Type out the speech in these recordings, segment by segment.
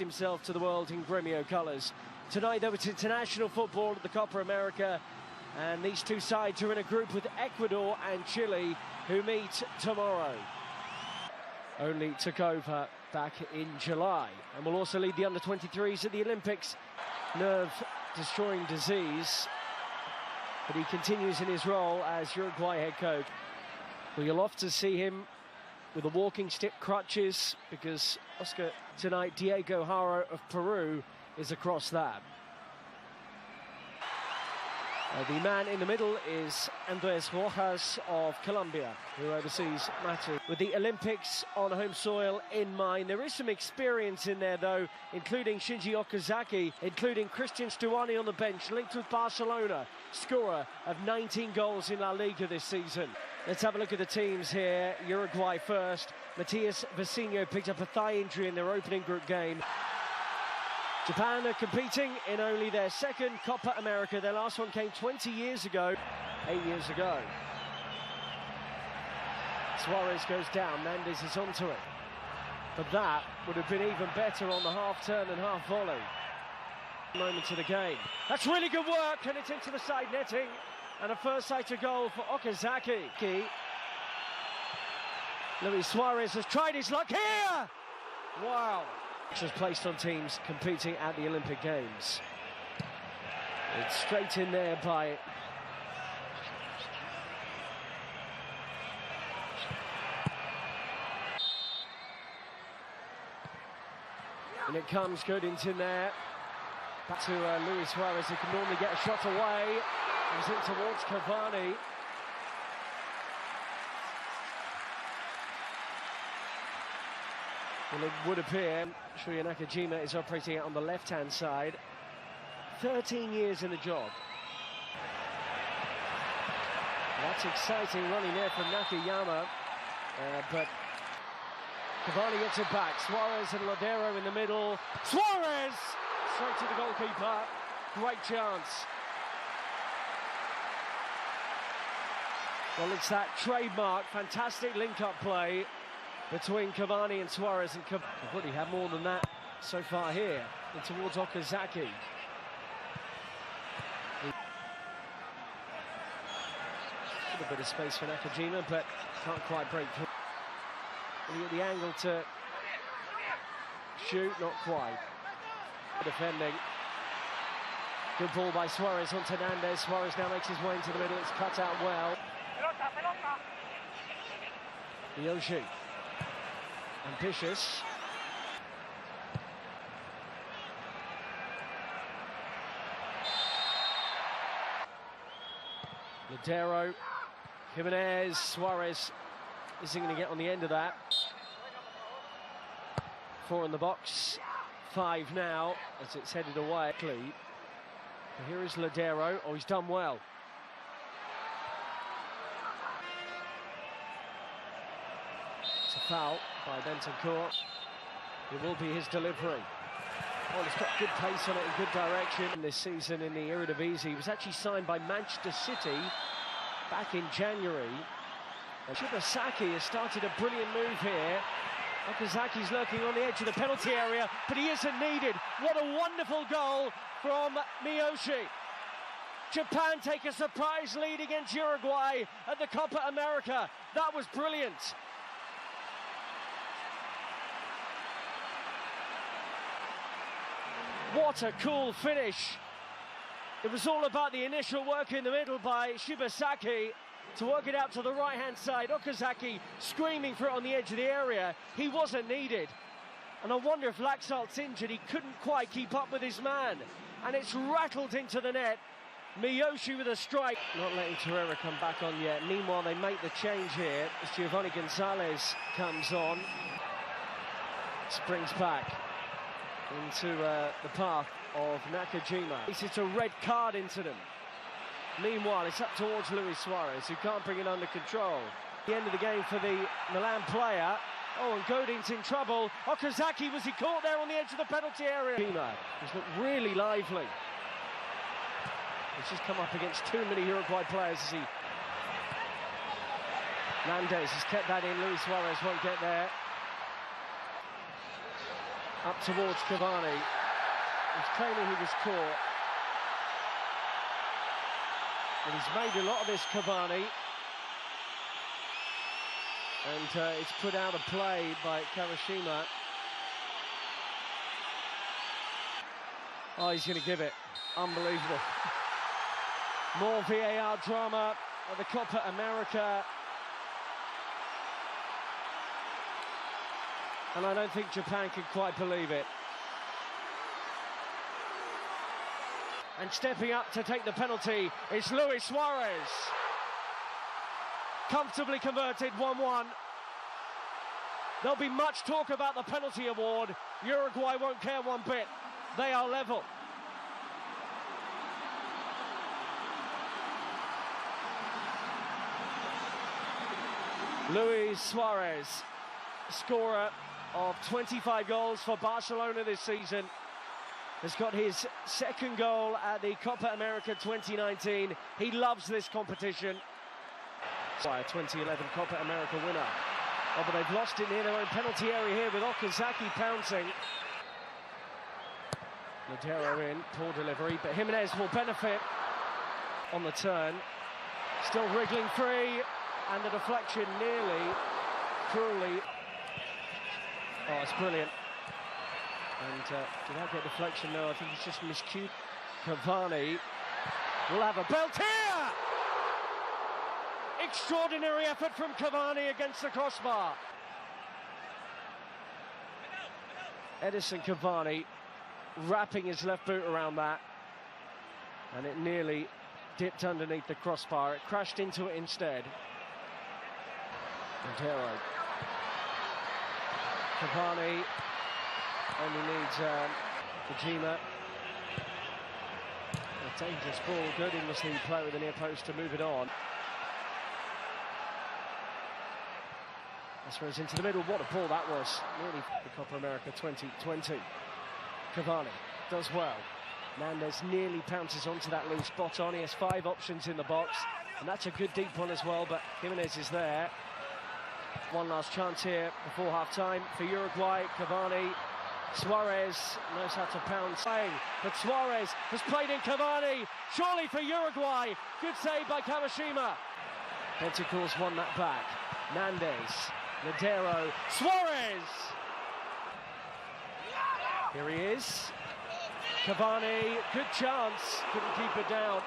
himself to the world in Gremio colours. Tonight, though, it's international football at the Copa America, and these two sides are in a group with Ecuador and Chile, who meet tomorrow. Only took over back in July, and will also lead the under-23s at the Olympics. Nerve-destroying disease, but he continues in his role as Uruguay head coach. Well, you'll often see him with a walking stick, crutches, because Oscar tonight, Diego Haro of Peru, is across that. The man in the middle is Andres Rojas of Colombia, who oversees matters. With the Olympics on home soil in mind, there is some experience in there, though, including Shinji Okazaki, including Christian Stuani on the bench, linked with Barcelona, scorer of 19 goals in La Liga this season. Let's have a look at the teams here. Uruguay first. Matias Vecino picked up a thigh injury in their opening group game. Japan are competing in only their second Copa America. Their last one came 20 years ago, 8 years ago. Suarez goes down, Mendes is onto it. But that would have been even better on the half-turn and half-volley. Moment of the game. That's really good work, and it's into the side netting. And a first sighter goal for Okazaki. Luis Suarez has tried his luck here! Wow. Was placed on teams competing at the Olympic Games. It's straight in there by and it comes good into there. Back to Luis Suarez, who can normally get a shot away. He's in towards Cavani. Well, it would appear Shuya Nakajima is operating out on the left-hand side. 13 years in the job. That's exciting running there from Nakayama. But Cavani gets it back. Suarez and Ladero in the middle. Suarez! Straight to the goalkeeper. Great chance. Well, it's that trademark, fantastic link-up play between Cavani and Suarez, and I've already had more than that so far here, and towards Okazaki. A little bit of space for Nakajima, but can't quite break through. And you get the angle to shoot, not quite. Defending. Good ball by Suarez onto Hernandez. Suarez now makes his way into the middle, it's cut out well. Yoshi. Ambitious. Ladero, Jimenez, Suarez isn't going to get on the end of that. 4 in the box, 5 now as it's headed away. Here is Ladero. Oh, he's done well. It's a foul by Bentancur. It will be his delivery. Well, he's got good pace on it and good direction. This season in the Eredivisie, he was actually signed by Manchester City back in January. And Shibasaki has started a brilliant move here. Okazaki's lurking on the edge of the penalty area, but he isn't needed. What a wonderful goal from Miyoshi. Japan take a surprise lead against Uruguay at the Copa America. That was brilliant. What a cool finish. It was all about the initial work in the middle by Shibasaki to work it out to the right-hand side. Okazaki screaming for it on the edge of the area. He wasn't needed. And I wonder if Laxalt's injured. He couldn't quite keep up with his man. And it's rattled into the net. Miyoshi with a strike. Not letting Torreira come back on yet. Meanwhile, they make the change here as Giovanni Gonzalez comes on. Springs back into the path of Nakajima. It's a red card into them. Meanwhile, it's up towards Luis Suarez, who can't bring it under control. The end of the game for the Milan player. Oh, and Godin's in trouble. Okazaki, was he caught there on the edge of the penalty area? He's looked really lively. He's just come up against too many Uruguay players as he... Hernandez has kept that in. Luis Suarez won't get there. Up towards Cavani. He's claiming he was caught. And he's made a lot of this, Cavani. And it's put out of play by Kawashima. Oh, he's going to give it. Unbelievable. More VAR drama at the Copa America. And I don't think Japan can quite believe it. And stepping up to take the penalty is Luis Suarez. Comfortably converted, 1-1. There'll be much talk about the penalty award. Uruguay won't care one bit. They are level. Luis Suarez, scorer of 25 goals for Barcelona this season, has got his second goal at the Copa America 2019. He loves this competition. 2011 Copa America winner. Oh, but they've lost it near their own penalty area here with Okazaki pouncing. Ladero in, poor delivery, but Jimenez will benefit on the turn. Still wriggling free, and the deflection nearly, cruelly. Oh, it's brilliant. And did I get deflection? No, I think he's just miscued. Cavani will have a belt here! Extraordinary effort from Cavani against the crossbar. Edison Cavani wrapping his left boot around that, and it nearly dipped underneath the crossbar. It crashed into it instead. Montero. Cavani only needs Kojima. A dangerous ball, good in the play with the near post to move it on. This was into the middle. What a ball that was. Nearly the Copa America 2020. Cavani does well. Mendes nearly pounces onto that loose spot on. He has 5 options in the box, and that's a good deep one as well, but Jimenez is there. One last chance here before half-time for Uruguay. Cavani, Suarez knows how to pound. But Suarez has played in Cavani, surely for Uruguay. Good save by Kawashima. Pentacles won that back. Mendes, Ladero, Suarez! Here he is. Cavani, good chance, couldn't keep it down.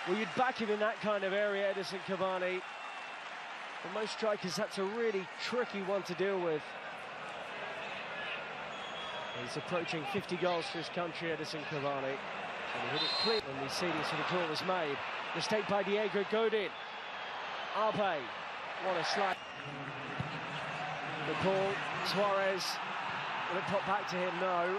Well, you'd back him in that kind of area, Edison Cavani. For most strikers, that's a really tricky one to deal with. He's approaching 50 goals for his country, Edison Cavani. And he hit it clean when the seedings for the draw was made. Mistake by Diego Godin. Arbe, what a slide. The ball, Suarez. Will it pop back to him? No.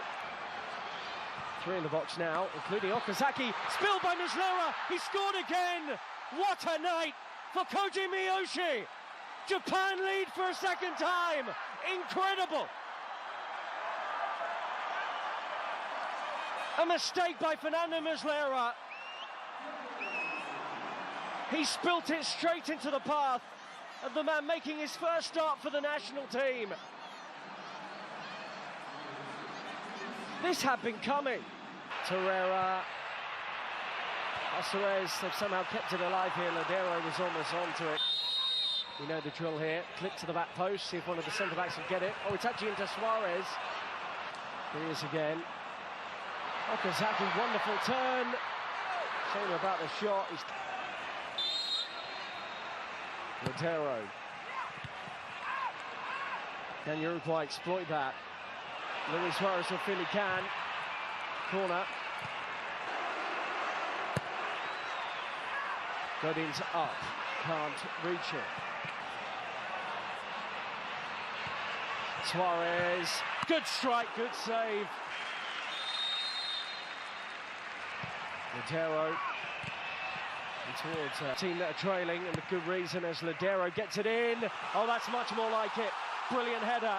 3 in the box now, including Okazaki. Spilled by Muslera. He scored again. What a night for Koji Miyoshi. Japan lead for a second time. Incredible. A mistake by Fernando Muslera. He spilt it straight into the path of the man making his first start for the national team. This had been coming. Torreira, Suarez, they've somehow kept it alive here. Ladero was almost onto it. We know the drill here. Clip to the back post, see if one of the centre-backs can get it. Oh, it's actually into Suarez. Here he is again. Okazaki, wonderful turn. Shame about the shot. Ladero. Can Uruguay exploit that? Luis Suarez will feel he can. Corner. Godin's up. Can't reach it. Suarez. Good strike, good save. Ladero. Towards a team that are trailing, and with good reason, as Ladero gets it in. Oh, that's much more like it. Brilliant header.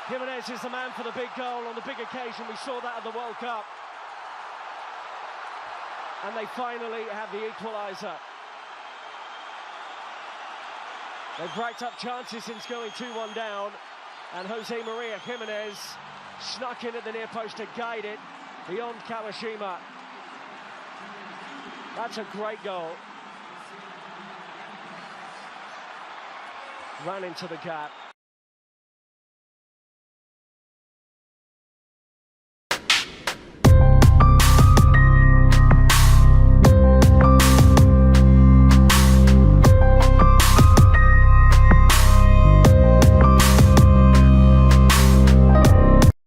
Jimenez is the man for the big goal on the big occasion. We saw that at the World Cup. And they finally have the equaliser. They've racked up chances since going 2-1 down, and Jose Maria Jimenez snuck in at the near post to guide it beyond Kawashima. That's a great goal. Ran into the gap.